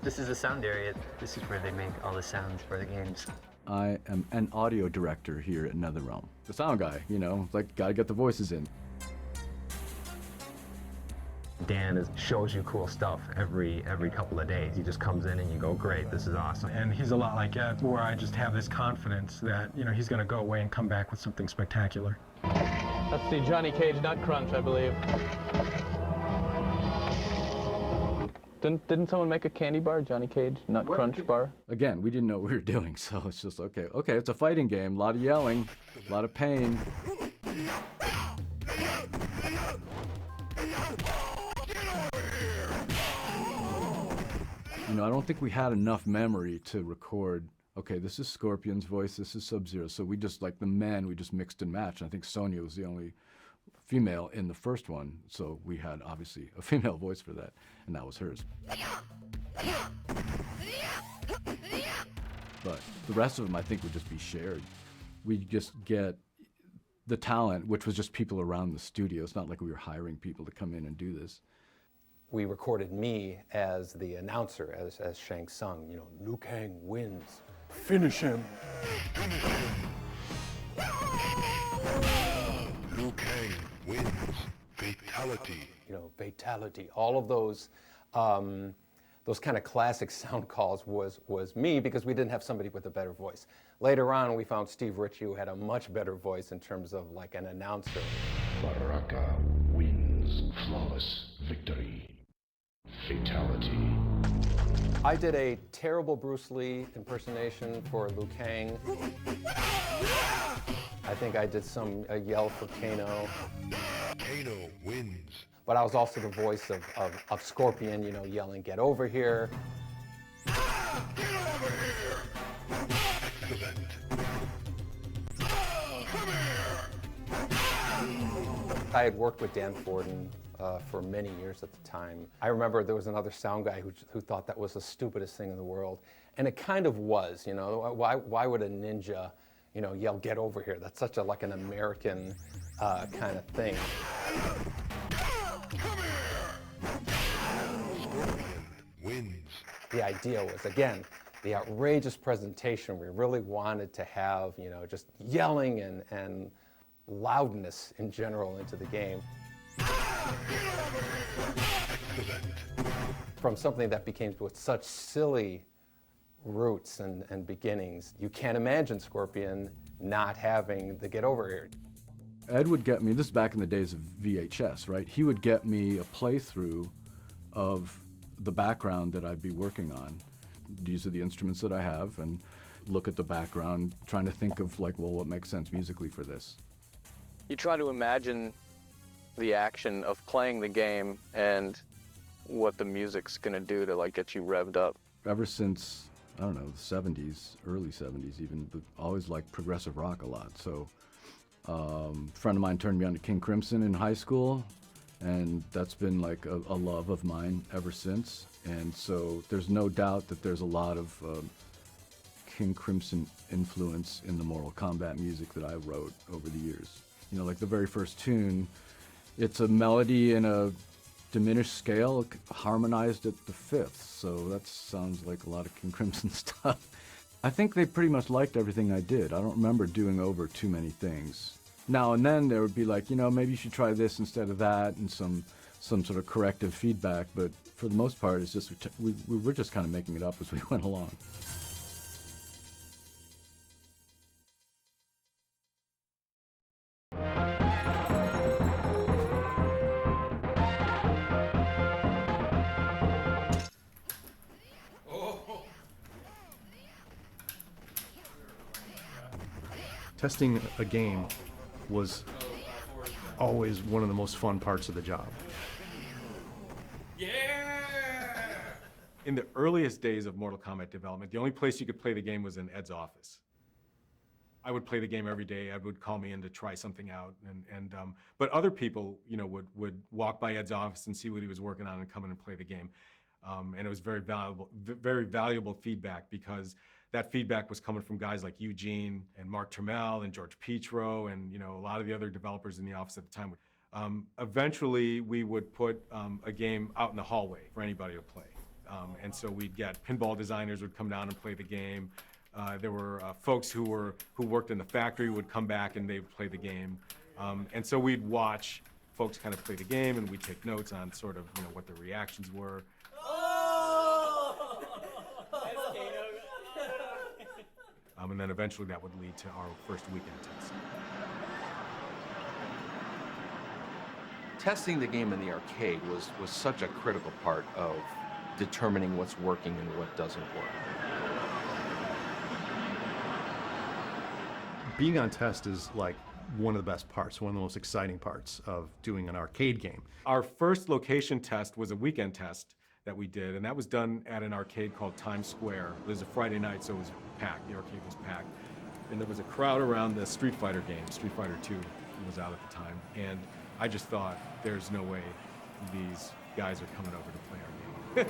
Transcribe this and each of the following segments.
This is the sound area. This is where they make all the sounds for the games. I am an audio director here at NetherRealm. The sound guy, you know, like, gotta get the voices in. Dan shows you cool stuff every couple of days. He just comes in and you go, great, this is awesome. And he's a lot like Ed, where I just have this confidence that, you know, he's going to go away and come back with something spectacular. That's the Johnny Cage Nut Crunch, I believe. Didn't someone make a candy bar, Johnny Cage Nut Crunch bar? Again, we didn't know what we were doing, so it's just, okay, it's a fighting game, a lot of yelling, a lot of pain. You know, I don't think we had enough memory to record, okay, this is Scorpion's voice, this is Sub-Zero, so we just, like the men, we just mixed and matched. And I think Sonya was the only female in the first one, so we had, obviously, a female voice for that, and that was hers. But the rest of them, I think, would just be shared. We just get the talent, which was just people around the studio. It's not like we were hiring people to come in and do this. We recorded me as the announcer, as Shang Tsung. You know, Liu Kang wins. Finish him. Liu Kang wins. Fatality. You know, fatality. All of those kind of classic sound calls was me, because we didn't have somebody with a better voice. Later on, we found Steve Ritchie, who had a much better voice in terms of like an announcer. Baraka wins. Flawless victory. Fatality. I did a terrible Bruce Lee impersonation for Liu Kang. I think I did a yell for Kano. Kano wins. But I was also the voice of Scorpion, you know, yelling, "Get over here." Get over here. Excellent. Come here. I had worked with Dan Forden for many years at the time. I remember there was another sound guy who thought that was the stupidest thing in the world. And it kind of was, you know. Why would a ninja, you know, yell, "Get over here"? That's such like an American kind of thing. Scorpion wins. The idea was, again, the outrageous presentation. We really wanted to have, you know, just yelling and loudness in general into the game. From something that became with such silly roots and beginnings, you can't imagine Scorpion not having the "Get over here." Ed would get me, this is back in the days of VHS, right? He would get me a playthrough of the background that I'd be working on. These are the instruments that I have, and look at the background, trying to think of like, well, what makes sense musically for this? You try to imagine the action of playing the game and what the music's gonna do to like get you revved up. Ever since, I don't know, the 70s, early 70s even, but always liked progressive rock a lot. So a friend of mine turned me on to King Crimson in high school, and that's been like a love of mine ever since. And so there's no doubt that there's a lot of King Crimson influence in the Mortal Kombat music that I wrote over the years. You know, like the very first tune, it's a melody in a diminished scale, harmonized at the fifth. So that sounds like a lot of King Crimson stuff. I think they pretty much liked everything I did. I don't remember doing over too many things. Now and then there would be like, you know, maybe you should try this instead of that, and some sort of corrective feedback. But for the most part, it's just we were just kind of making it up as we went along. Testing a game was always one of the most fun parts of the job. In the earliest days of Mortal Kombat development, the only place you could play the game was in Ed's office. I would play the game every day. Ed would call me in to try something out, but other people, you know, would walk by Ed's office and see what he was working on and come in and play the game. And it was very valuable feedback, because that feedback was coming from guys like Eugene and Mark Trammell and George Petro and, you know, a lot of the other developers in the office at the time. Eventually, we would put a game out in the hallway for anybody to play. And so we'd get pinball designers would come down and play the game. There were folks who worked in the factory would come back and they'd play the game. And so we'd watch folks kind of play the game, and we'd take notes on sort of what their reactions were. And then eventually that would lead to our first weekend test. Testing the game in the arcade was such a critical part of determining what's working and what doesn't work. Being on test is like one of the best parts, one of the most exciting parts of doing an arcade game. Our first location test was a weekend test that we did, and that was done at an arcade called Times Square. It was a Friday night, so it was packed. The arcade was packed. And there was a crowd around the Street Fighter game. Street Fighter 2 was out at the time. And I just thought, there's no way these guys are coming over to play our game.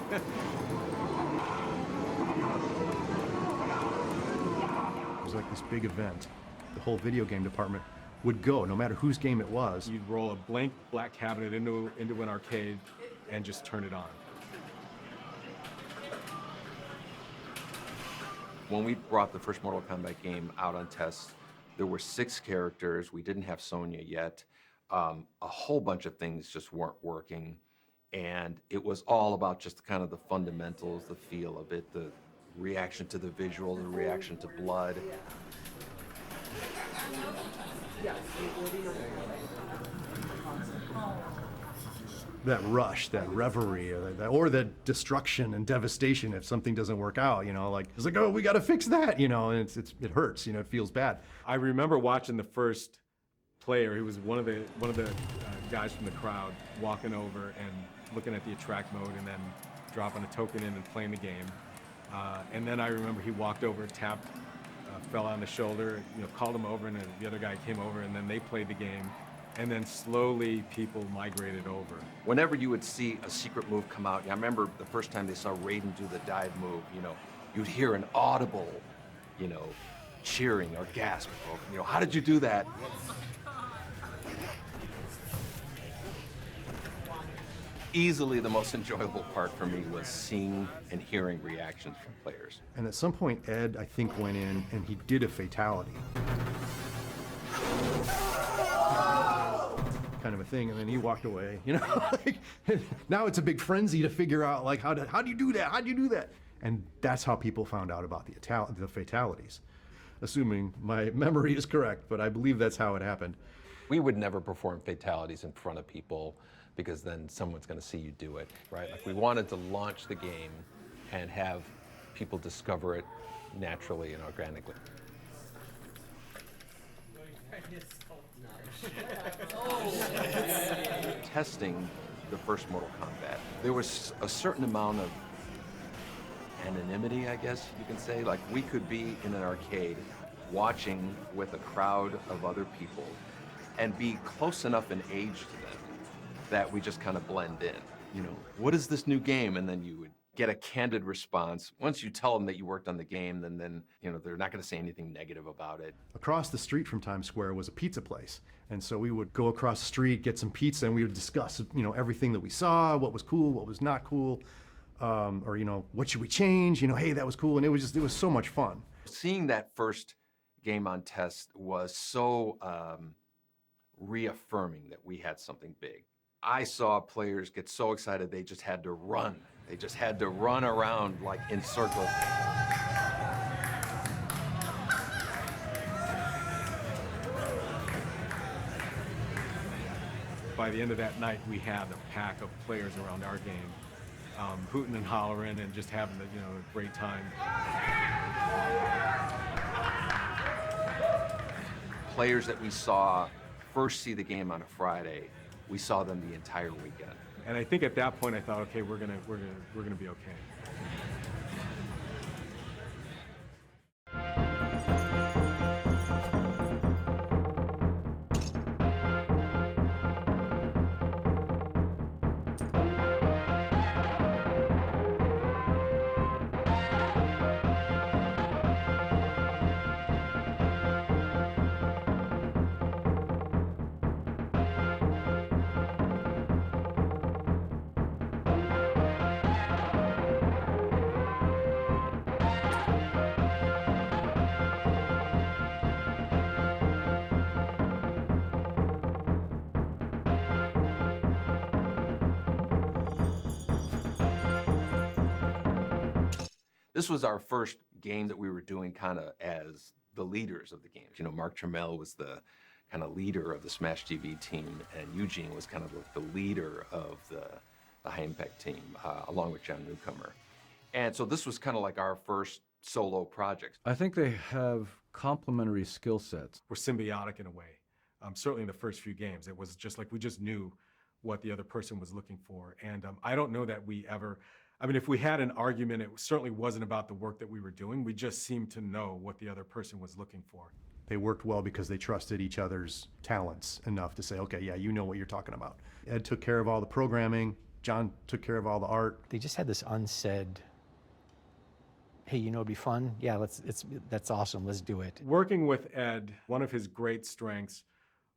It was like this big event. The whole video game department would go, no matter whose game it was. You'd roll a blank black cabinet into an arcade and just turn it on. When we brought the first Mortal Kombat game out on test, there were 6 characters. We didn't have Sonya yet. A whole bunch of things just weren't working. And it was all about just kind of the fundamentals, the feel of it, the reaction to the visual, the reaction to blood. That rush, that reverie, or the destruction and devastation if something doesn't work out, like, it's like, oh, we got to fix that, and it hurts, it feels bad. I remember watching the first player. He was one of the guys from the crowd walking over and looking at the attract mode and then dropping a token in and playing the game. And then I remember he walked over, tapped, fell on the shoulder, called him over, and then the other guy came over, and then they played the game. And then slowly people migrated over. Whenever you would see a secret move come out, I remember the first time they saw Raiden do the dive move, you'd hear an audible, cheering or gasp. How did you do that? Easily the most enjoyable part for me was seeing and hearing reactions from players. And at some point, Ed, I think, went in and he did a fatality. Kind of a thing, and then he walked away, now it's a big frenzy to figure out, like, how do you do that? How do you do that? And that's how people found out about the fatalities. Assuming my memory is correct, but I believe that's how it happened. We would never perform fatalities in front of people because then someone's going to see you do it, right? Like, we wanted to launch the game and have people discover it naturally and organically. Testing the first Mortal Kombat, there was a certain amount of anonymity, I guess you can say. Like, we could be in an arcade watching with a crowd of other people and be close enough in age to them that we just kind of blend in. What is this new game? And then you would get a candid response. Once you tell them that you worked on the game, then they're not going to say anything negative about it. Across the street from Times Square was a pizza place. And so we would go across the street, get some pizza, and we would discuss, everything that we saw, what was cool, what was not cool, or, what should we change? Hey, that was cool. And it was so much fun. Seeing that first game on test was so reaffirming that we had something big. I saw players get so excited they just had to run. They just had to run around like in circles. By the end of that night, we had a pack of players around our game, hooting and hollering and just having a great time. Players that we saw first see the game on a Friday, we saw them the entire weekend. And I think at that point I thought, okay, we're gonna be okay. This was our first game that we were doing kind of as the leaders of the game. You know, Mark Trammell was the kind of leader of the Smash TV team, and Eugene was kind of the leader of the High Impact team, along with John Newcomer. And so this was kind of like our first solo project. I think they have complementary skill sets. We're symbiotic in a way. Certainly in the first few games, it was just like we just knew what the other person was looking for. And I don't know that we ever, I mean, if we had an argument, it certainly wasn't about the work that we were doing. We just seemed to know what the other person was looking for. They worked well because they trusted each other's talents enough to say, okay, yeah, you know what you're talking about. Ed took care of all the programming. John took care of all the art. They just had this unsaid, hey, you know, it'd be fun. Yeah, that's awesome. Let's do it. Working with Ed, one of his great strengths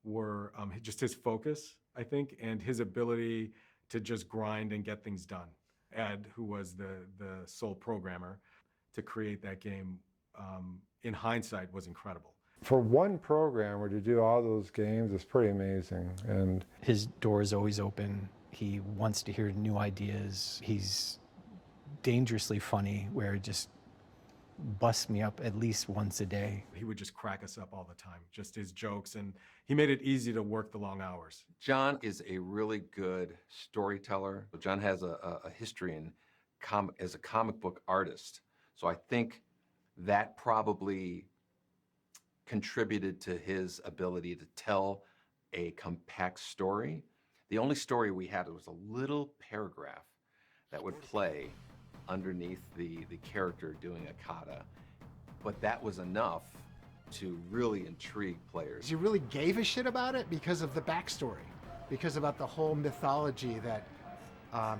were just his focus, I think, and his ability to just grind and get things done. Ed, who was the sole programmer to create that game, in hindsight, was incredible. For one programmer to do all those games is pretty amazing. And his door is always open. He wants to hear new ideas. He's dangerously funny, where it just busts me up at least once a day. He would just crack us up all the time, just his jokes, and he made it easy to work the long hours. John is a really good storyteller. John has a history in as a comic book artist. So I think that probably contributed to his ability to tell a compact story. The only story we had was a little paragraph that would play underneath the character doing a kata, but that was enough to really intrigue players. You really gave a shit about it because of the backstory, because about the whole mythology that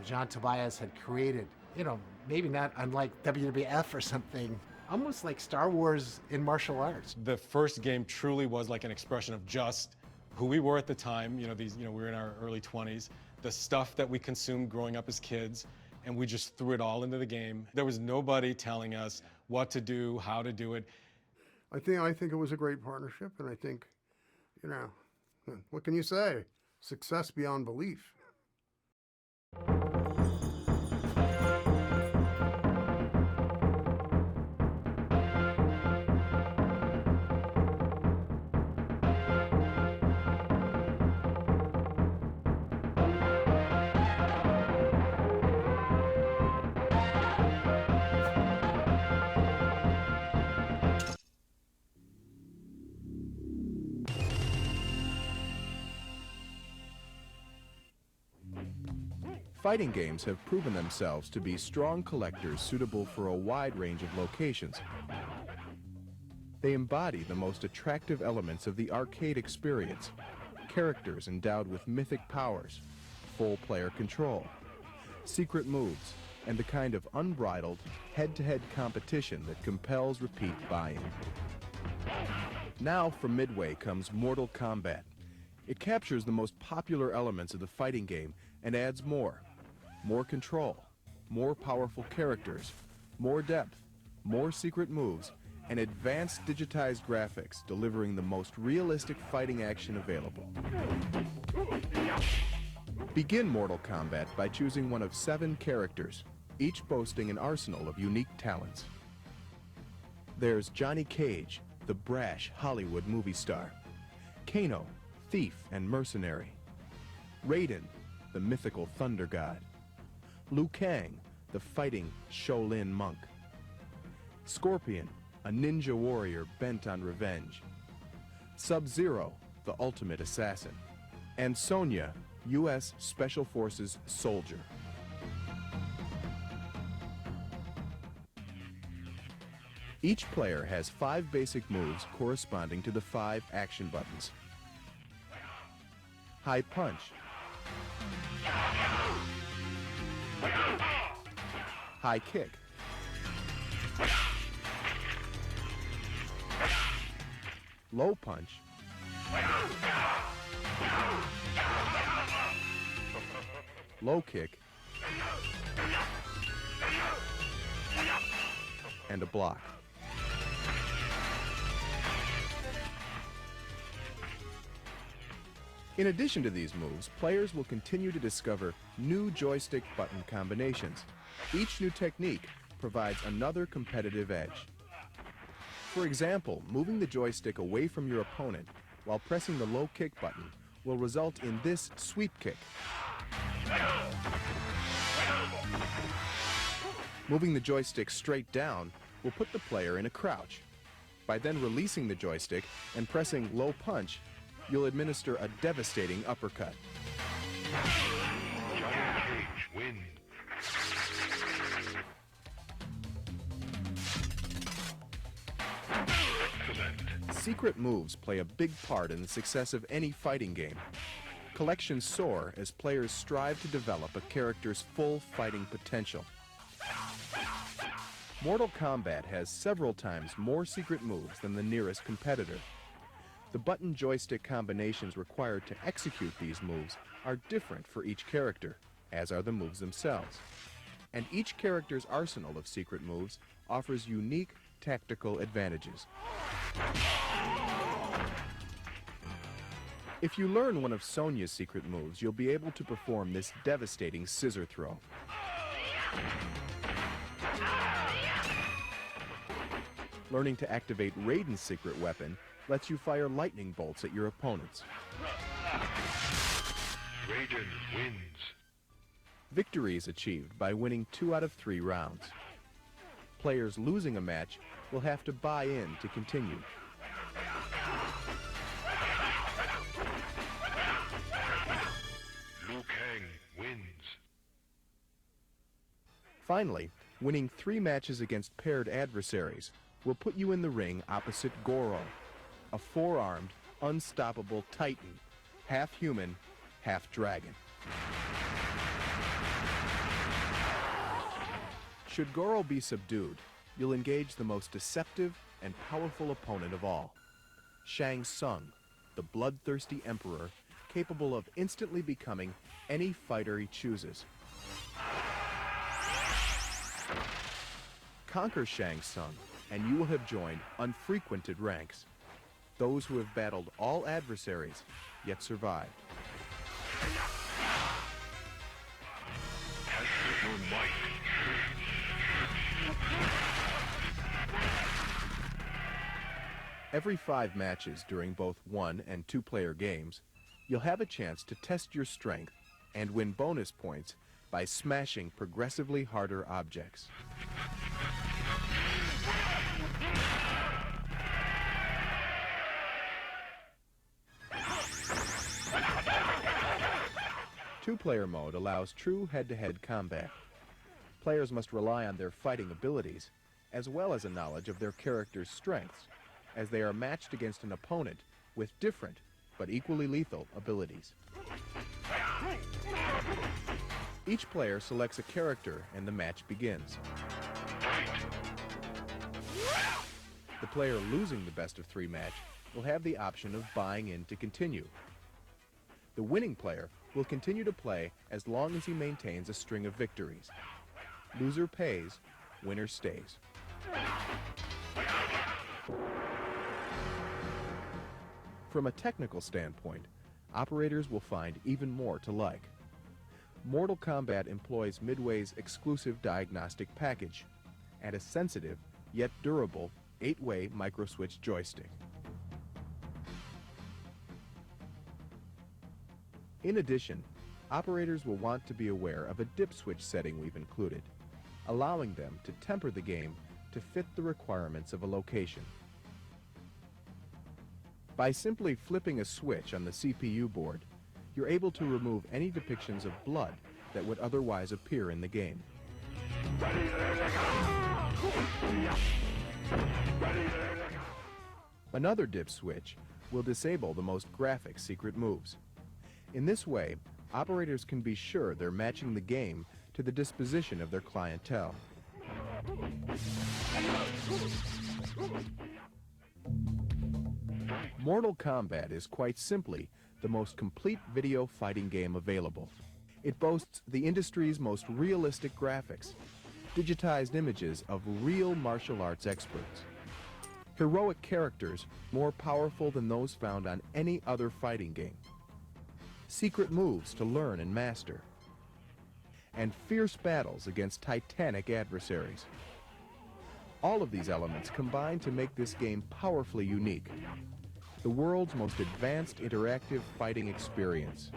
John Tobias had created. You know, maybe not unlike WWF or something, almost like Star Wars in martial arts. The first game truly was like an expression of just who we were at the time. You know, we were in our early 20s, the stuff that we consumed growing up as kids, and we just threw it all into the game. There was nobody telling us what to do, how to do it. I think it was a great partnership, and I think, you know, what can you say? Success beyond belief. Fighting games have proven themselves to be strong collectors suitable for a wide range of locations. They embody the most attractive elements of the arcade experience: characters endowed with mythic powers, full player control, secret moves, and the kind of unbridled head-to-head competition that compels repeat buy-in. Now from Midway comes Mortal Kombat. It captures the most popular elements of the fighting game and adds more control, more powerful characters, more depth, more secret moves, and advanced digitized graphics, delivering the most realistic fighting action available. Begin Mortal Kombat by choosing one of 7 characters, each boasting an arsenal of unique talents. There's Johnny Cage, the brash Hollywood movie star; Kano, thief and mercenary; Raiden, the mythical thunder god; Liu Kang, the fighting Shaolin monk; Scorpion, a ninja warrior bent on revenge; Sub-Zero, the ultimate assassin; and Sonya, U.S. Special Forces soldier. Each player has 5 basic moves corresponding to the 5 action buttons. High punch, high kick, low punch, low kick, and a block. In addition to these moves, players will continue to discover new joystick button combinations. Each new technique provides another competitive edge. For example, moving the joystick away from your opponent while pressing the low kick button will result in this sweep kick. Moving the joystick straight down will put the player in a crouch. By then releasing the joystick and pressing low punch, you'll administer a devastating uppercut. Johnny Cage wins. Secret moves play a big part in the success of any fighting game. Collections soar as players strive to develop a character's full fighting potential. Mortal Kombat has several times more secret moves than the nearest competitor. The button joystick combinations required to execute these moves are different for each character, as are the moves themselves. And each character's arsenal of secret moves offers unique tactical advantages. If you learn one of Sonya's secret moves, you'll be able to perform this devastating scissor throw. Learning to activate Raiden's secret weapon lets you fire lightning bolts at your opponents. Raiden wins. Victory is achieved by winning 2 out of 3 rounds. Players losing a match will have to buy in to continue. Liu Kang wins. Finally, winning 3 matches against paired adversaries will put you in the ring opposite Goro, a 4-armed, unstoppable titan, half human, half dragon. Should Goro be subdued, you'll engage the most deceptive and powerful opponent of all, Shang Tsung, the bloodthirsty emperor capable of instantly becoming any fighter he chooses. Conquer Shang Tsung, and you will have joined unfrequented ranks, those who have battled all adversaries, yet survived. Test your might. Every 5 matches during both 1- and 2-player games, you'll have a chance to test your strength and win bonus points by smashing progressively harder objects. Two-player mode allows true head-to-head combat. Players must rely on their fighting abilities, as well as a knowledge of their character's strengths, as they are matched against an opponent with different, but equally lethal, abilities. Each player selects a character and the match begins. The player losing the best-of-3 match will have the option of buying in to continue. The winning player will continue to play as long as he maintains a string of victories. Loser pays, winner stays. From a technical standpoint, operators will find even more to like. Mortal Kombat employs Midway's exclusive diagnostic package and a sensitive, yet durable, 8-way microswitch joystick. In addition, operators will want to be aware of a dip switch setting we've included, allowing them to temper the game to fit the requirements of a location. By simply flipping a switch on the CPU board, you're able to remove any depictions of blood that would otherwise appear in the game. Another dip switch will disable the most graphic secret moves. In this way, operators can be sure they're matching the game to the disposition of their clientele. Mortal Kombat is quite simply the most complete video fighting game available. It boasts the industry's most realistic graphics, digitized images of real martial arts experts, heroic characters more powerful than those found on any other fighting game, secret moves to learn and master, and fierce battles against titanic adversaries. All of these elements combine to make this game powerfully unique. The world's most advanced interactive fighting experience.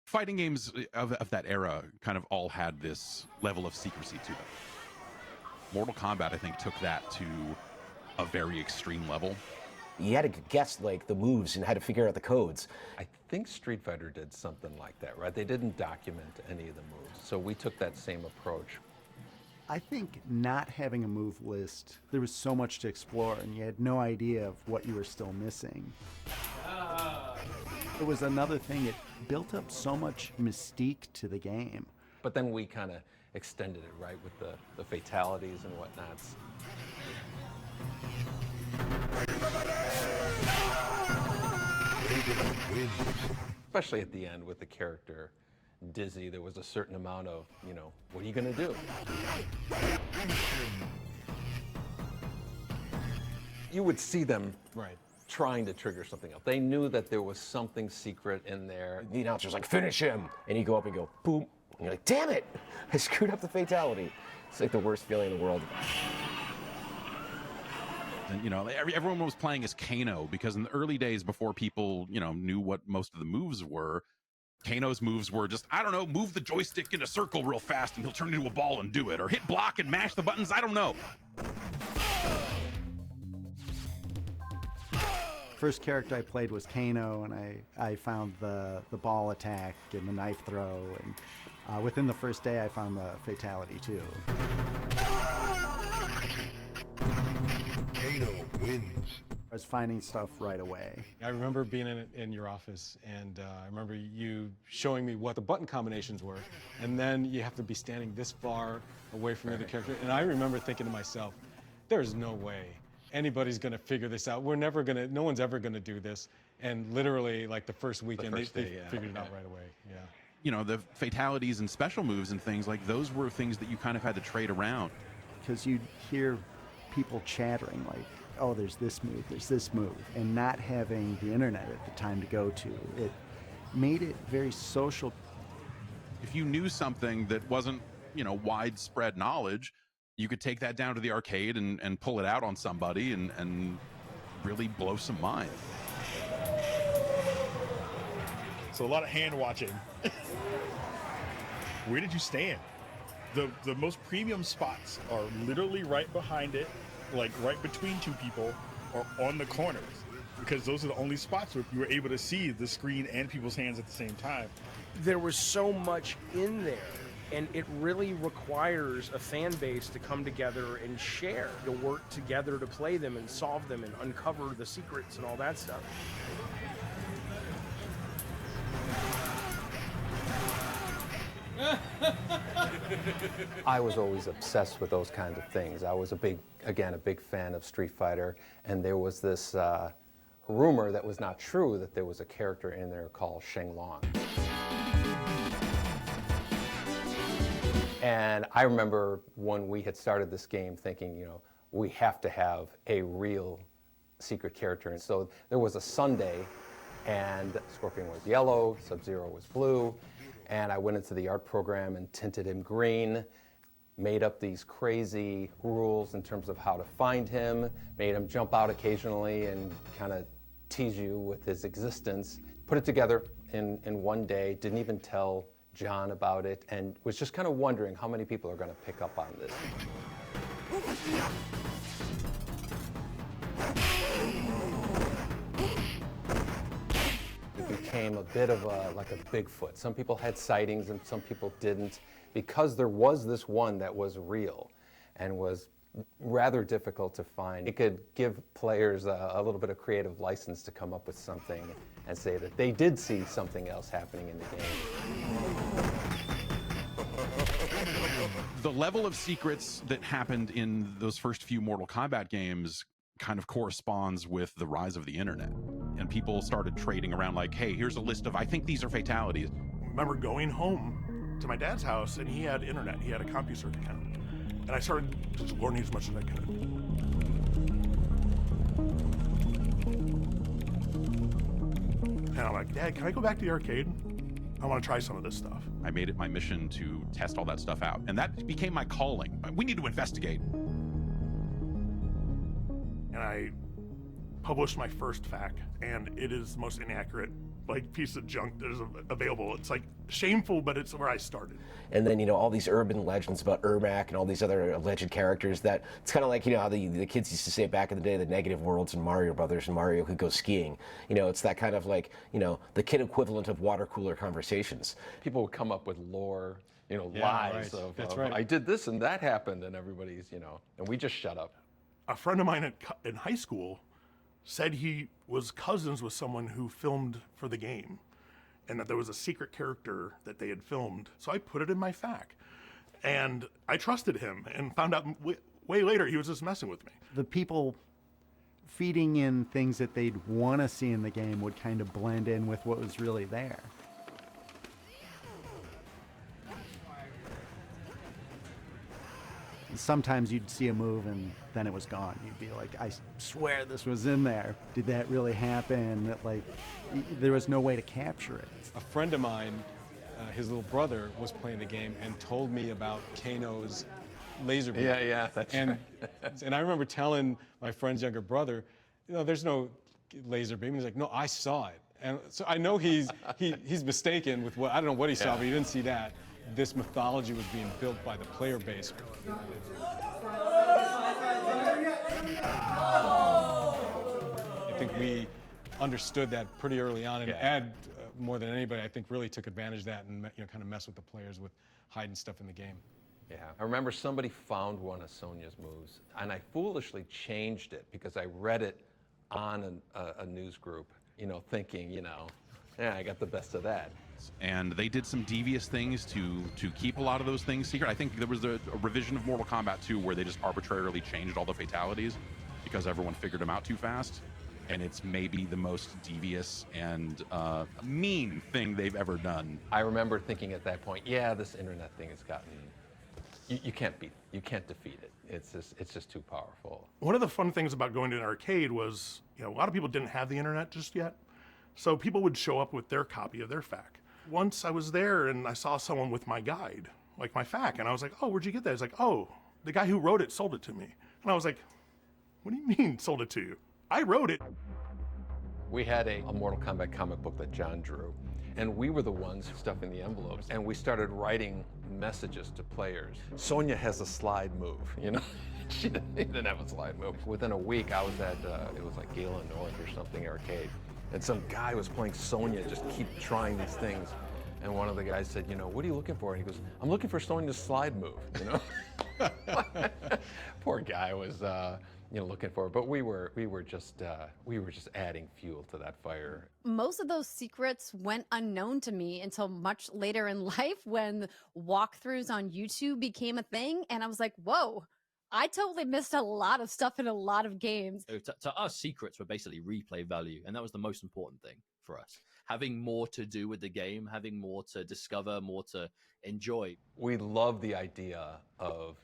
Fighting games of that era kind of all had this level of secrecy to them. Mortal Kombat, I think, took that to a very extreme level. You had to guess like the moves and how to figure out the codes. I think Street Fighter did something like that, right? They didn't document any of the moves, so we took that same approach. I think not having a move list, there was so much to explore and you had no idea of what you were still missing. It was another thing, it built up so much mystique to the game. But then we kind of extended it, right, with the fatalities and whatnots. Especially at the end with the character Dizzy, there was a certain amount of, you know, what are you going to do? You would see them trying to trigger something else. They knew that there was something secret in there. The announcer's like, finish him! And you go up and go, boom. And you're like, damn it! I screwed up the fatality. It's like the worst feeling in the world. And, you know, everyone was playing as Kano because in the early days before people, you know, knew what most of the moves were, Kano's moves were just, I don't know, move the joystick in a circle real fast and he'll turn into a ball and do it, or hit block and mash the buttons, I don't know. First character I played was Kano, and I found the ball attack and the knife throw, and within the first day I found the fatality too. Kano wins. I was finding stuff right away. I remember being in your office, and I remember you showing me what the button combinations were, and then you have to be standing this far away from the other character, and I remember thinking to myself, there's no way anybody's gonna figure this out. We're never gonna, no one's ever gonna do this. And literally, like the first weekend, they figured it out right away, yeah. You know, the fatalities and special moves and things like those were things that you kind of had to trade around. Because you'd hear people chattering like, oh, there's this move, and not having the internet at the time to go to, it made it very social. If you knew something that wasn't, you know, widespread knowledge, you could take that down to the arcade and pull it out on somebody and really blow some mind. So a lot of hand watching. Where did you stand? The most premium spots are literally right behind it, like right between two people, or on the corners, because those are the only spots where you were able to see the screen and people's hands at the same time. There was so much in there, and it really requires a fan base to come together and share, to work together to play them and solve them and uncover the secrets and all that stuff. I was always obsessed with those kinds of things. I was a big fan of Street Fighter, and there was this rumor that was not true, that there was a character in there called Sheng Long. And I remember when we had started this game thinking, you know, we have to have a real secret character. And so there was a Sunday, and Scorpion was yellow, Sub-Zero was blue, and I went into the art program and tinted him green, made up these crazy rules in terms of how to find him, made him jump out occasionally and kind of tease you with his existence. Put it together in one day, didn't even tell John about it, and was just kind of wondering how many people are going to pick up on this. It became a bit of like a Bigfoot. Some people had sightings and some people didn't, because there was this one that was real and was rather difficult to find. It could give players a little bit of creative license to come up with something and say that they did see something else happening in the game. The level of secrets that happened in those first few Mortal Kombat games kind of corresponds with the rise of the internet. And people started trading around like, hey, here's a list of, I think these are fatalities. I remember going home to my dad's house and he had internet. He had a CompuServe account. And I started just learning as much as I could. And I'm like, Dad, can I go back to the arcade? I want to try some of this stuff. I made it my mission to test all that stuff out. And that became my calling. We need to investigate. And I published my first FAQ, and it is the most inaccurate piece of junk that is available. It's like shameful, but it's where I started. And then, all these urban legends about Ermac and all these other alleged characters that it's kind of like, how the kids used to say back in the day, the negative worlds and Mario Brothers and Mario could go skiing. It's that kind of like, the kid equivalent of water cooler conversations. People would come up with lore, Yeah, lies right. of, That's of, right. I did this and that happened, and everybody's, and we just shut up. A friend of mine in high school said he was cousins with someone who filmed for the game and that there was a secret character that they had filmed. So I put it in my FAQ. And I trusted him and found out way later he was just messing with me. The people feeding in things that they'd want to see in the game would kind of blend in with what was really there. Sometimes you'd see a move and then it was gone. You'd be like, I swear this was in there. Did that really happen? There was no way to capture it. A friend of mine, his little brother was playing the game and told me about Kano's laser beam. Yeah, that's right. And I remember telling my friend's younger brother, there's no laser beam. He's like, no, I saw it. And so I know he's mistaken with what, I don't know what he saw, but he didn't see that. This mythology was being built by the player base. I think we understood that pretty early on, and Ed, more than anybody, I think really took advantage of that and kind of messed with the players with hiding stuff in the game. Yeah, I remember somebody found one of Sonya's moves, and I foolishly changed it because I read it on a news group, thinking, yeah, I got the best of that. And they did some devious things to keep a lot of those things secret. I think there was a revision of Mortal Kombat 2 where they just arbitrarily changed all the fatalities because everyone figured them out too fast. And it's maybe the most devious and mean thing they've ever done. I remember thinking at that point, yeah, this internet thing has gotten, you can't beat it. You can't defeat it. It's just too powerful. One of the fun things about going to an arcade was, a lot of people didn't have the internet just yet. So people would show up with their copy of their FAQ. Once I was there and I saw someone with my guide, like my FAQ, and I was like, oh, where'd you get that? He's like, oh, the guy who wrote it sold it to me. And I was like, what do you mean sold it to you? I wrote it. We had a Mortal Kombat comic book that John drew, and we were the ones stuffing the envelopes, and we started writing messages to players. Sonya has a slide move, She didn't have a slide move. Within a week, I was at, it was like Galen North or something arcade, and some guy was playing Sonya, just keep trying these things. And one of the guys said, what are you looking for? And he goes, I'm looking for Sonya's slide move, Poor guy was, looking for it. But we were just adding fuel to that fire. Most of those secrets went unknown to me until much later in life when walkthroughs on YouTube became a thing. And I was like, whoa, I totally missed a lot of stuff in a lot of games. To us, secrets were basically replay value, and that was the most important thing for us. Having more to do with the game, having more to discover, more to enjoy. We love the idea of,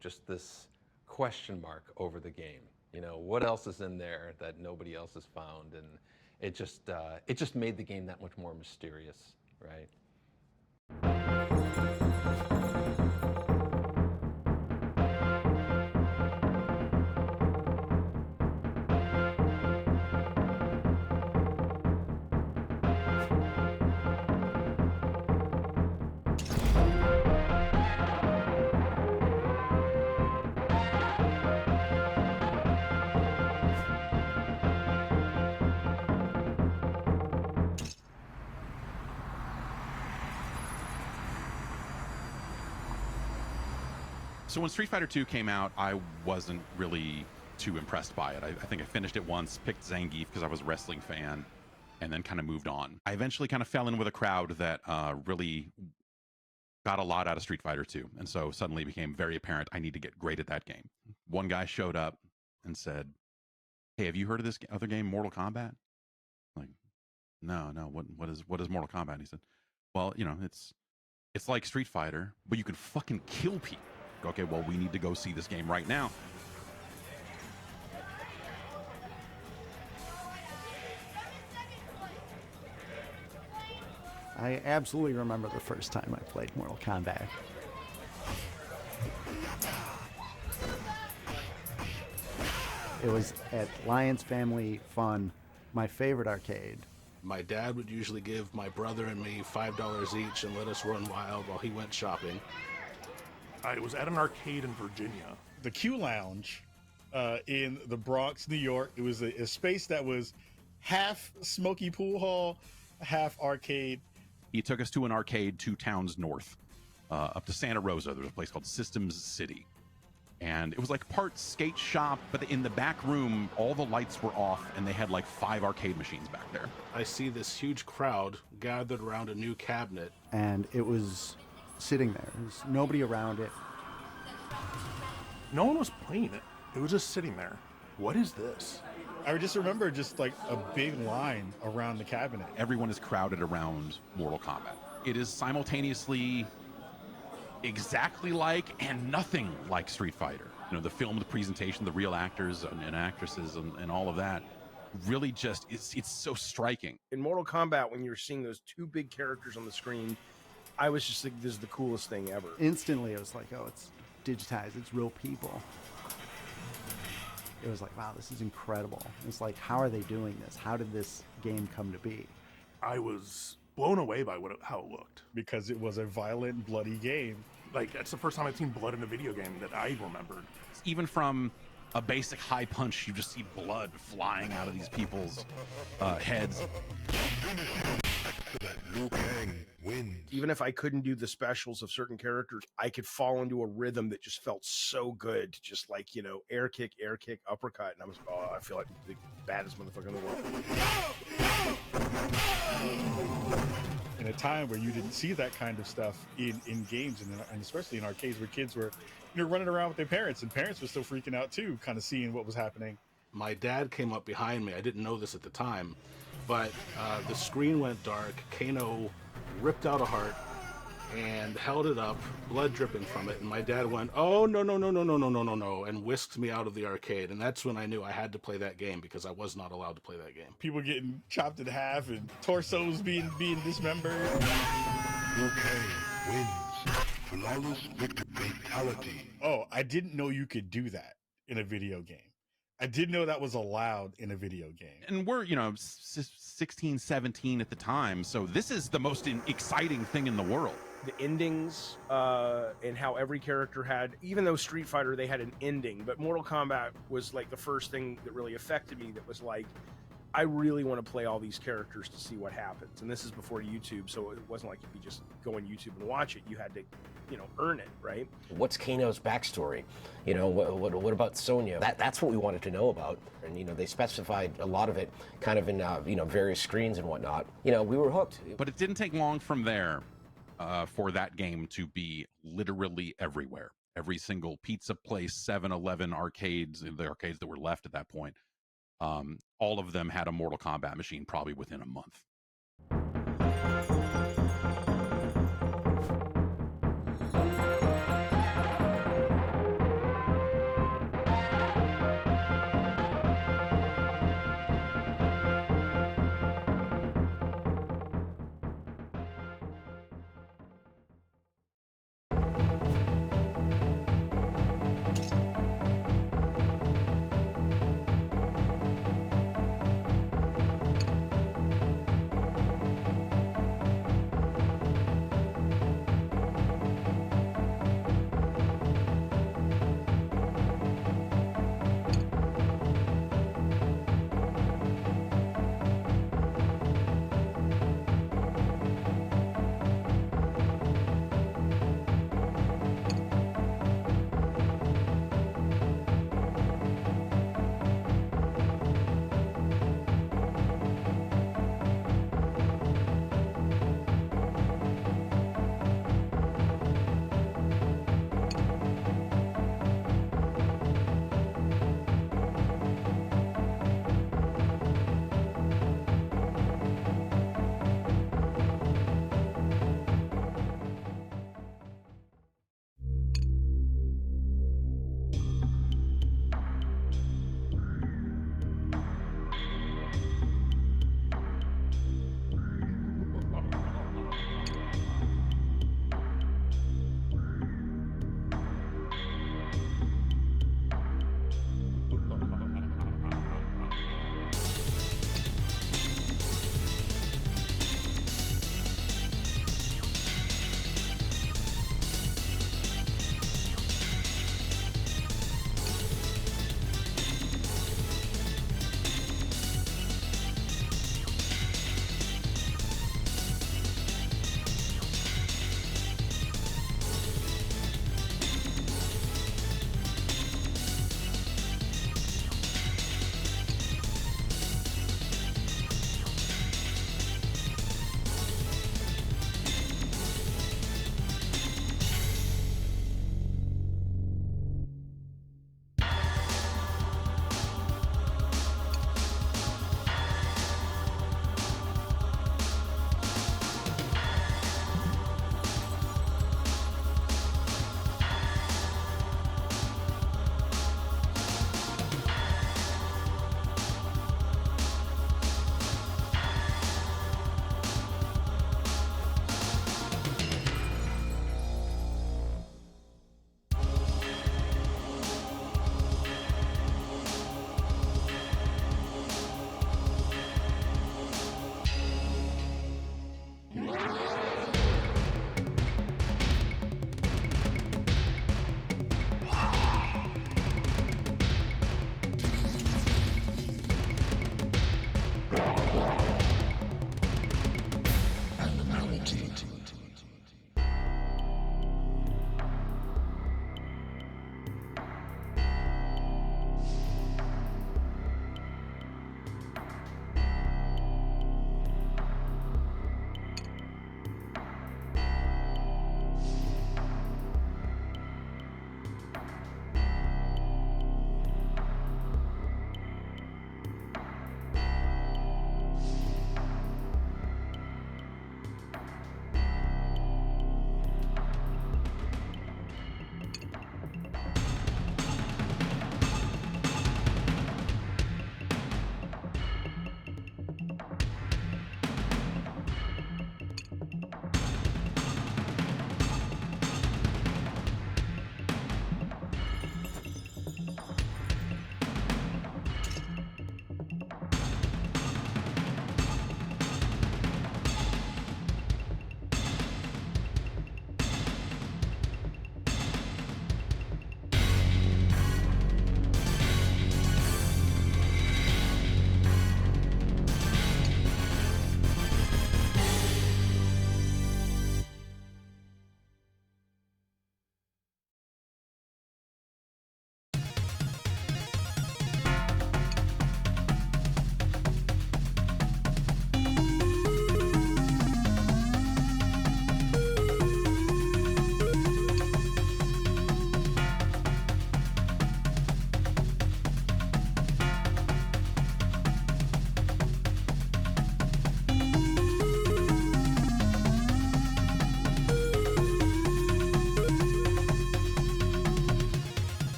just this question mark over the game. What else is in there that nobody else has found? And it just made the game that much more mysterious, right? So when Street Fighter 2 came out, I wasn't really too impressed by it. I think I finished it once, picked Zangief because I was a wrestling fan, and then kind of moved on. I eventually kind of fell in with a crowd that really got a lot out of Street Fighter 2, and so suddenly it became very apparent I need to get great at that game. One guy showed up and said, "Hey, have you heard of this other game, Mortal Kombat?" Like, no. What is Mortal Kombat? And he said, "Well, you know, it's like Street Fighter, but you can fucking kill people." Okay, well, we need to go see this game right now. I absolutely remember the first time I played Mortal Kombat. It was at Lions Family Fun, my favorite arcade. My dad would usually give my brother and me $5 each and let us run wild while he went shopping. I was at an arcade in Virginia. The Q Lounge in the Bronx, New York. It was a space that was half smoky pool hall, half arcade. He took us to an arcade 2 towns north, up to Santa Rosa. There was a place called Systems City. And it was like part skate shop, but in the back room, all the lights were off, and they had like 5 arcade machines back there. I see this huge crowd gathered around a new cabinet. And it was sitting there. There was nobody around it. No one was playing it. It was just sitting there. What is this? I just remember just like a big line around the cabinet. Everyone is crowded around Mortal Kombat. It is simultaneously exactly like and nothing like Street Fighter. You know, the film, the presentation, the real actors and actresses and all of that really just, it's so striking. In Mortal Kombat, when you're seeing those 2 big characters on the screen, I was just like, this is the coolest thing ever. Instantly, it was like, oh, it's digitized, it's real people. It was like, wow, this is incredible. It's like, how are they doing this? How did this game come to be? I was blown away by how it looked. Because it was a violent, bloody game. Like, that's the first time I'd seen blood in a video game that I remembered. Even from a basic high punch, you just see blood flying out of these people's heads. Liu Kang wins. Even if I couldn't do the specials of certain characters, I could fall into a rhythm that just felt so good. Just like, you know, air kick, uppercut. And I was, oh, I feel like the baddest motherfucker in the world. In a time where you didn't see that kind of stuff in games and especially in arcades where kids were, you know, running around with their parents, and parents were still freaking out too, kind of seeing what was happening. My dad came up behind me. I didn't know this at the time, but the screen went dark. Kano ripped out a heart and held it up, blood dripping from it. And my dad went, "Oh, no, and whisked me out of the arcade. And that's when I knew I had to play that game because I was not allowed to play that game. People getting chopped in half and torsos being dismembered. Liu Kang wins. Flawless victory fatality. Oh, I didn't know you could do that in a video game. I didn't know that was allowed in a video game. And we're, you know, 16, 17 at the time, so this is the most exciting thing in the world. The endings and how every character had, even though Street Fighter, they had an ending, but Mortal Kombat was like the first thing that really affected me that was like, I really want to play all these characters to see what happens. And this is before YouTube, so it wasn't like you could just go on YouTube and watch it. You had to, you know, earn it, right? What's Kano's backstory? You know, what about Sonya? That's what we wanted to know about. And, you know, they specified a lot of it kind of in, you know, various screens and whatnot. You know, we were hooked. But it didn't take long from there for that game to be literally everywhere. Every single pizza place, 7-Eleven, arcades, the arcades that were left at that point, all of them had a Mortal Kombat machine probably within a month.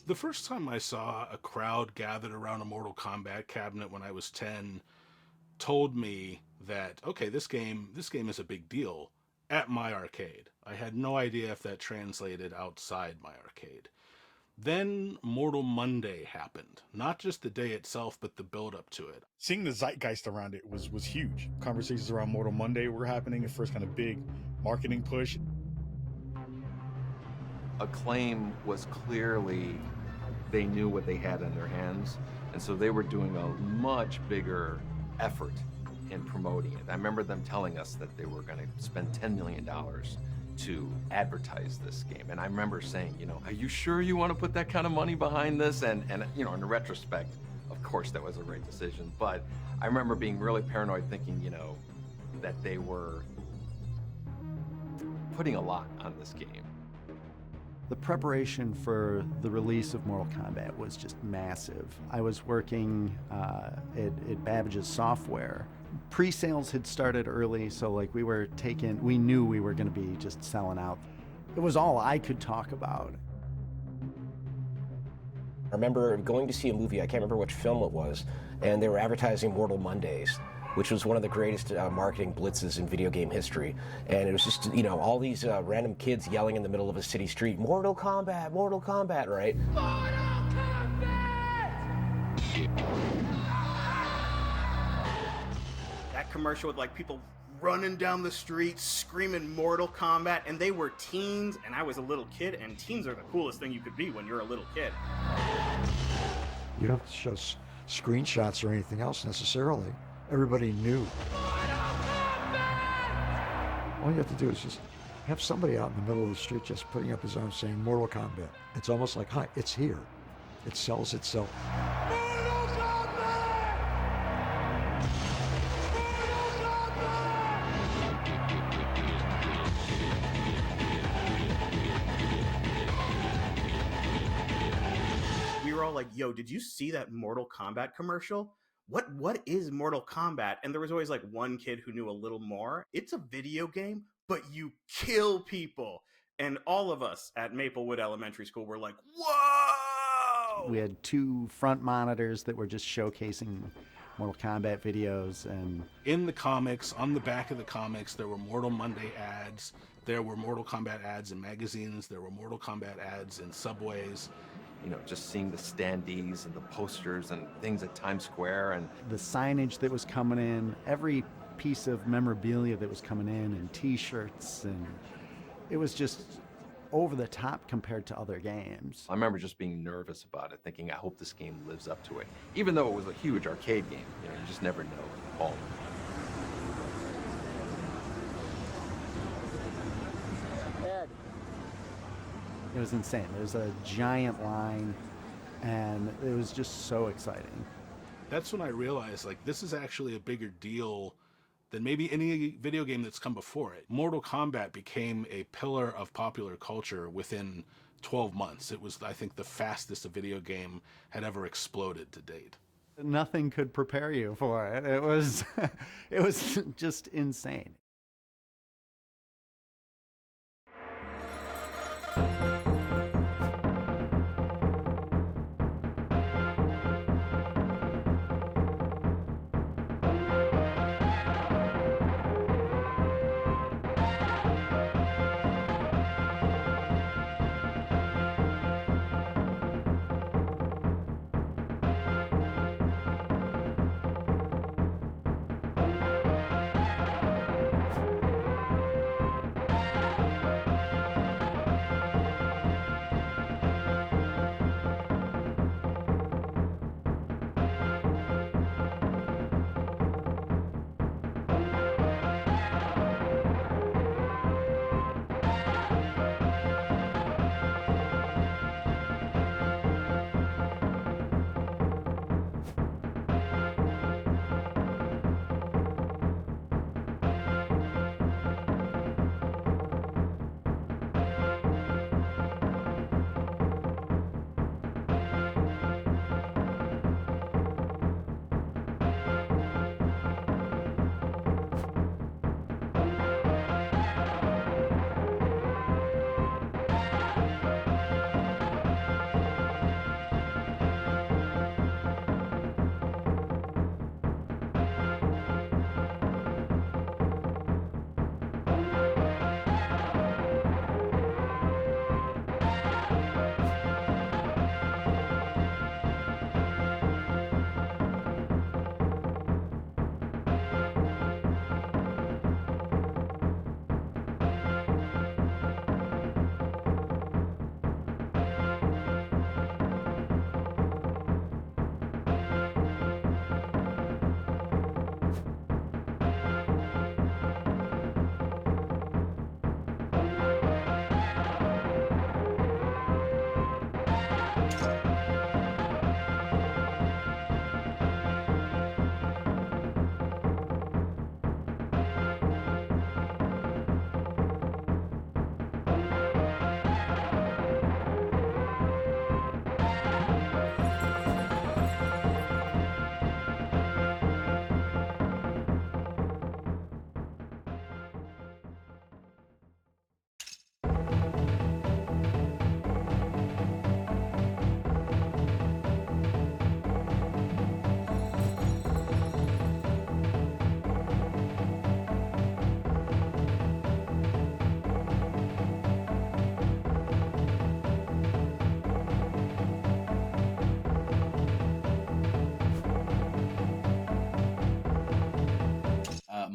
The first time I saw a crowd gathered around a Mortal Kombat cabinet when I was 10 told me that, okay, this game is a big deal at my arcade. I had no idea if that translated outside my arcade. Then Mortal Monday happened. Not just the day itself, but the build up to it. Seeing the zeitgeist around it was huge. Conversations around Mortal Monday were happening, the first kind of big marketing push. Acclaim was clearly, they knew what they had in their hands, and so they were doing a much bigger effort in promoting it. I remember them telling us that they were going to spend $10 million to advertise this game, and I remember saying, you know, are you sure you want to put that kind of money behind this? And you know, in retrospect, of course that was a right decision, but I remember being really paranoid, thinking, you know, that they were putting a lot on this game. The preparation for the release of Mortal Kombat was just massive. I was working at Babbage's Software. Pre-sales had started early, so like we knew we were going to be just selling out. It was all I could talk about. I remember going to see a movie, I can't remember which film it was, and they were advertising Mortal Mondays, which was one of the greatest marketing blitzes in video game history. And it was just, you know, all these random kids yelling in the middle of a city street, Mortal Kombat, right? That commercial with like people running down the street screaming Mortal Kombat, and they were teens, and I was a little kid, and teens are the coolest thing you could be when you're a little kid. You don't have to show screenshots or anything else necessarily. Everybody knew. All you have to do is just have somebody out in the middle of the street just putting up his arm saying Mortal Kombat. It's almost like, hi, it's here. It sells itself. We were all like, yo, did you see that Mortal Kombat commercial? What is Mortal Kombat? And there was always like one kid who knew a little more. It's a video game, but you kill people. And all of us at Maplewood Elementary School were like, whoa! We had 2 front monitors that were just showcasing Mortal Kombat videos. And in the comics, on the back of the comics, there were Mortal Monday ads. There were Mortal Kombat ads in magazines. There were Mortal Kombat ads in subways. You know, just seeing the standees and the posters and things at Times Square and the signage that was coming in, every piece of memorabilia that was coming in, and t-shirts, and it was just over the top compared to other games. I remember just being nervous about it, thinking, I hope this game lives up to it. Even though it was a huge arcade game, you know, you just never know at home. It was insane. There was a giant line, and it was just so exciting. That's when I realized, like, this is actually a bigger deal than maybe any video game that's come before it. Mortal Kombat became a pillar of popular culture within 12 months. It was, I think, the fastest a video game had ever exploded to date. Nothing could prepare you for it. It was, it was just insane.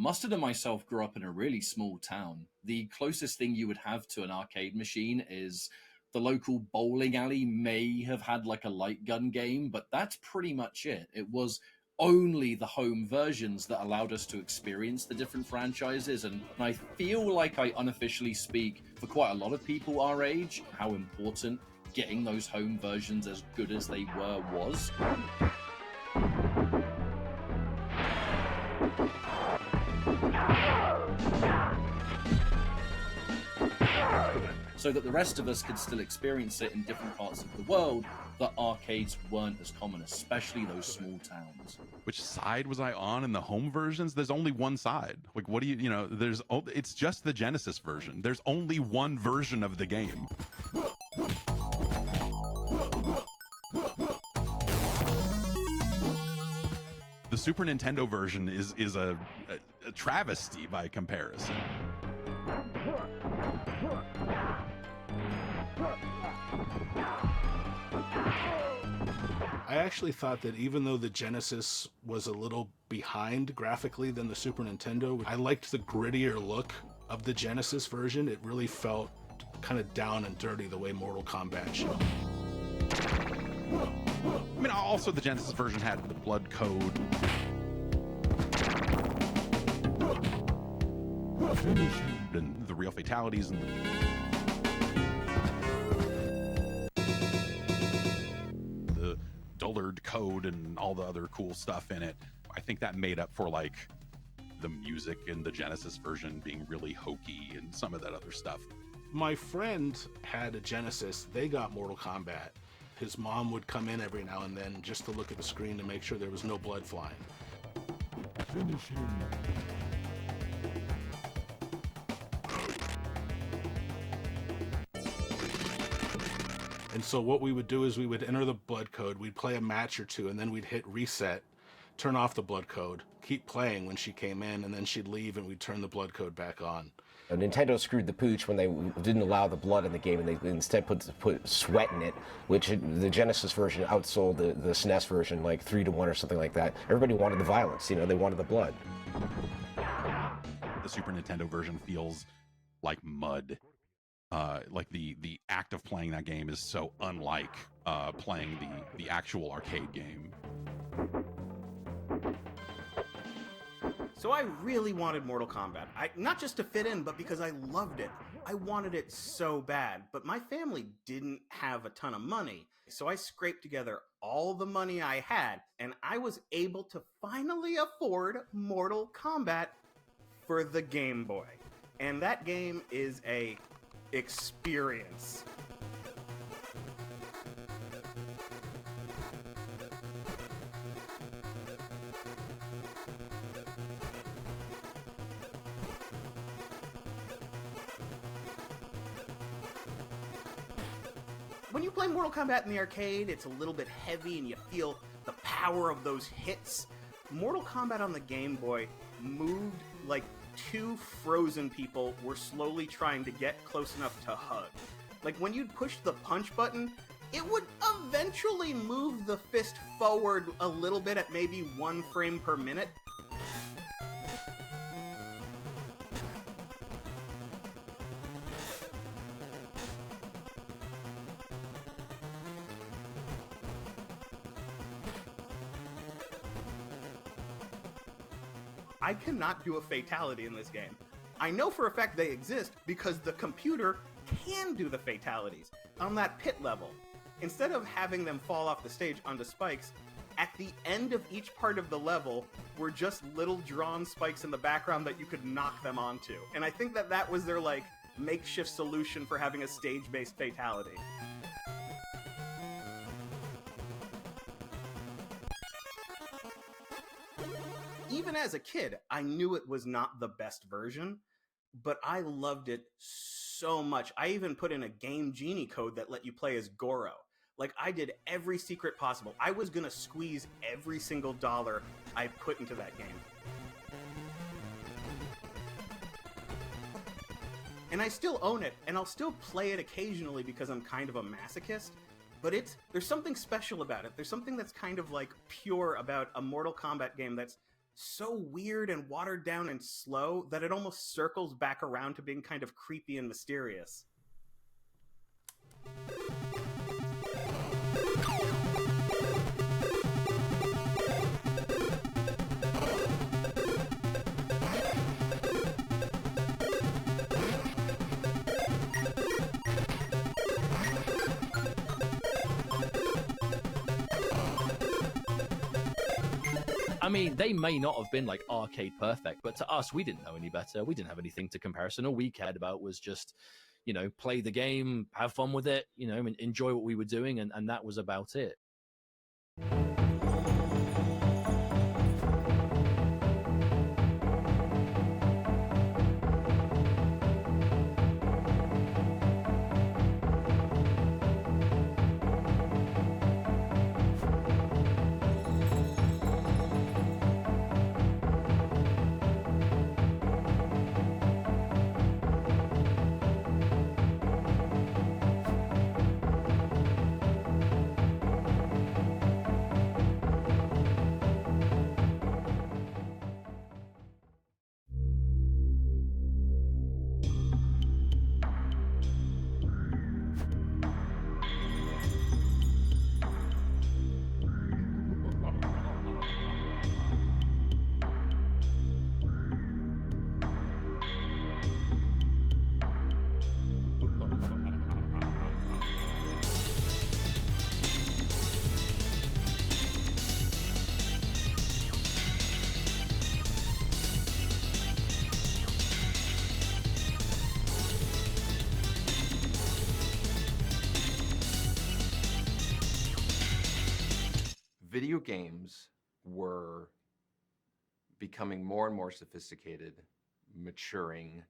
Mustard and myself grew up in a really small town. The closest thing you would have to an arcade machine is the local bowling alley may have had like a light gun game, but that's pretty much it. It was only the home versions that allowed us to experience the different franchises, and I feel like I unofficially speak for quite a lot of people our age, how important getting those home versions as good as they were was. So that the rest of us could still experience it in different parts of the world that arcades weren't as common, especially those small towns. Which side was I on in the home versions? There's only one side. Like, what do you know, it's just the Genesis version. There's only one version of the game. The Super Nintendo version is a travesty by comparison. I actually thought that even though the Genesis was a little behind graphically than the Super Nintendo, I liked the grittier look of the Genesis version. It really felt kind of down and dirty the way Mortal Kombat should. I mean, also the Genesis version had the blood code. And the real fatalities and the Dullard code and all the other cool stuff in it. I think that made up for like the music in the Genesis version being really hokey and some of that other stuff. My friend had a Genesis. They got Mortal Kombat. His mom would come in every now and then just to look at the screen to make sure there was no blood flying. Finish him. And so what we would do is we would enter the blood code, we'd play a match or two, and then we'd hit reset, turn off the blood code, keep playing when she came in, and then she'd leave and we'd turn the blood code back on. Nintendo screwed the pooch when they didn't allow the blood in the game, and they instead put sweat in it, which the Genesis version outsold the SNES version like 3-1 or something like that. Everybody wanted the violence, you know, they wanted the blood. The Super Nintendo version feels like mud. Like the act of playing that game is so unlike playing the actual arcade game. So I really wanted Mortal Kombat. Not just to fit in, but because I loved it. I wanted it so bad, but my family didn't have a ton of money. So I scraped together all the money I had, and I was able to finally afford Mortal Kombat for the Game Boy. And that game is a experience. When you play Mortal Kombat in the arcade, it's a little bit heavy and you feel the power of those hits. Mortal Kombat on the Game Boy moved like two frozen people were slowly trying to get close enough to hug. Like when you'd push the punch button, it would eventually move the fist forward a little bit at maybe 1 frame per minute. I cannot do a fatality in this game. I know for a fact they exist because the computer can do the fatalities on that pit level. Instead of having them fall off the stage onto spikes, at the end of each part of the level were just little drawn spikes in the background that you could knock them onto. And I think that that was their like makeshift solution for having a stage-based fatality. Even as a kid, I knew it was not the best version, but I loved it so much. I even put in a Game Genie code that let you play as Goro. Like, I did every secret possible. I was gonna squeeze every single dollar I put into that game. And I still own it, and I'll still play it occasionally because I'm kind of a masochist. But there's something special about it. There's something that's kind of like pure about a Mortal Kombat game that's so weird and watered down and slow that it almost circles back around to being kind of creepy and mysterious. I mean, they may not have been like arcade perfect, but to us, we didn't know any better. We didn't have anything to comparison. All we cared about was just, you know, play the game, have fun with it, you know, and enjoy what we were doing, and that was about it. Video games were becoming more and more sophisticated, maturing.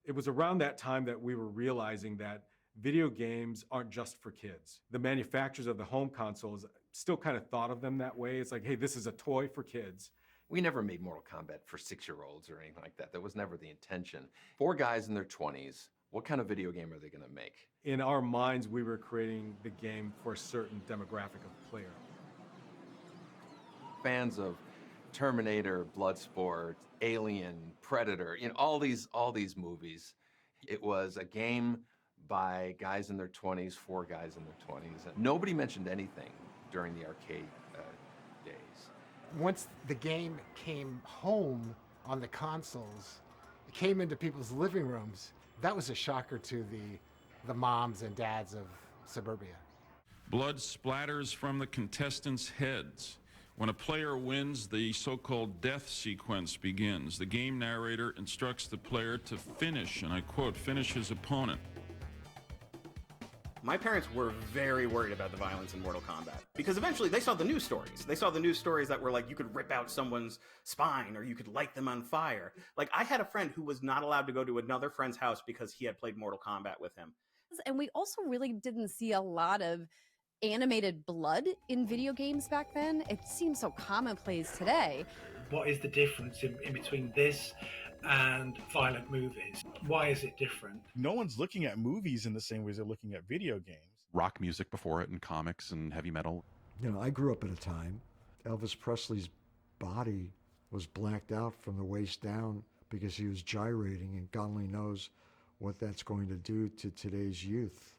It was around that time that we were realizing that video games aren't just for kids. The manufacturers of the home consoles still kind of thought of them that way. It's like, hey, this is a toy for kids. We never made Mortal Kombat for 6-year-olds or anything like that. That was never the intention. 4 guys in their 20s, what kind of video game are they going to make? In our minds, we were creating the game for a certain demographic of player. Fans of Terminator, Bloodsport, Alien, Predator, you know, all these movies. It was a game by guys in their 20s, 4 guys in their 20s. And nobody mentioned anything during the arcade days. Once the game came home on the consoles, it came into people's living rooms, that was a shocker to the moms and dads of suburbia. Blood splatters from the contestants' heads. When a player wins, the so-called death sequence begins. The game narrator instructs the player to finish, and I quote, finish his opponent. My parents were very worried about the violence in Mortal Kombat because eventually they saw the news stories. They saw the news stories that were like, you could rip out someone's spine or you could light them on fire. Like, I had a friend who was not allowed to go to another friend's house because he had played Mortal Kombat with him. And we also really didn't see a lot of animated blood in video games back then. It seems so commonplace today. What is the difference in between this and violent movies? Why is it different? No one's looking at movies in the same way as they're looking at video games. Rock music before it, and comics and heavy metal. You know, I grew up at a time, Elvis Presley's body was blacked out from the waist down because he was gyrating, and God only knows what that's going to do to today's youth.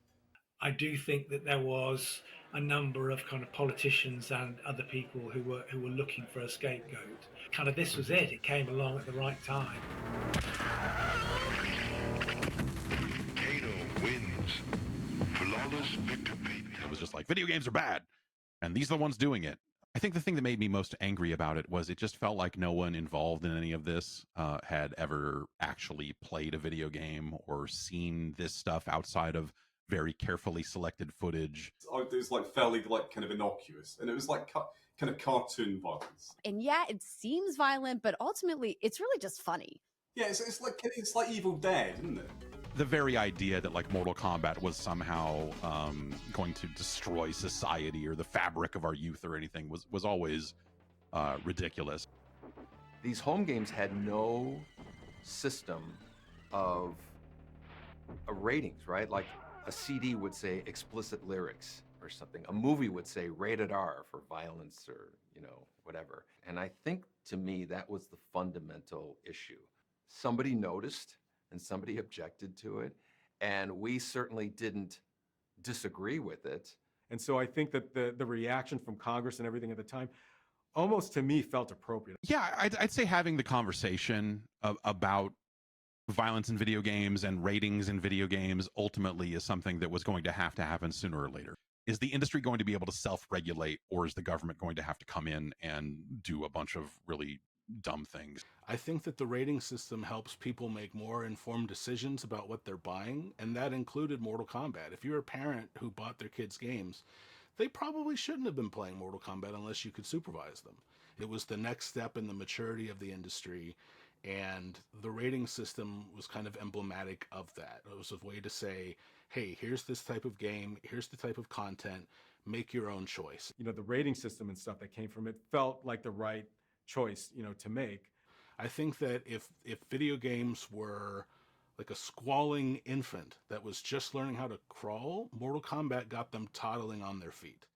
I do think that there was a number of kind of politicians and other people who were looking for a scapegoat. Kind of this was it. It came along at the right time. Kano wins. Flawless victory. It was just like, video games are bad, and these are the ones doing it. I think the thing that made me most angry about it was it just felt like no one involved in any of this had ever actually played a video game or seen this stuff outside of very carefully selected footage. It was like fairly kind of innocuous, and it was like kind of cartoon violence. And yeah, it seems violent, but ultimately it's really just funny. Yeah, it's like Evil Dead, isn't it? The very idea that like Mortal Kombat was somehow going to destroy society or the fabric of our youth or anything was always ridiculous. These home games had no system of ratings, right? Like a CD would say explicit lyrics. or something. A movie would say rated R for violence or, whatever. And I think to me that was the fundamental issue. Somebody noticed and somebody objected to it, and we certainly didn't disagree with it. And so I think that the reaction from Congress and everything at the time almost to me felt appropriate. Yeah, I'd say having the conversation about violence in video games and ratings in video games ultimately is something that was going to happen sooner or later. Is the industry going to be able to self-regulate, or is the government going to have to come in and do a bunch of really dumb things? I think that the rating system helps people make more informed decisions about what they're buying, and that included Mortal Kombat. If you're a parent who bought their kids games, they probably shouldn't have been playing Mortal Kombat unless you could supervise them. It was the next step in the maturity of the industry, and the rating system was kind of emblematic of that. It was a way to say, hey, here's this type of game, here's the type of content, make your own choice. The rating system and stuff that came from it felt like the right choice, to make. I think that if video games were like a squalling infant that was just learning how to crawl, Mortal Kombat got them toddling on their feet.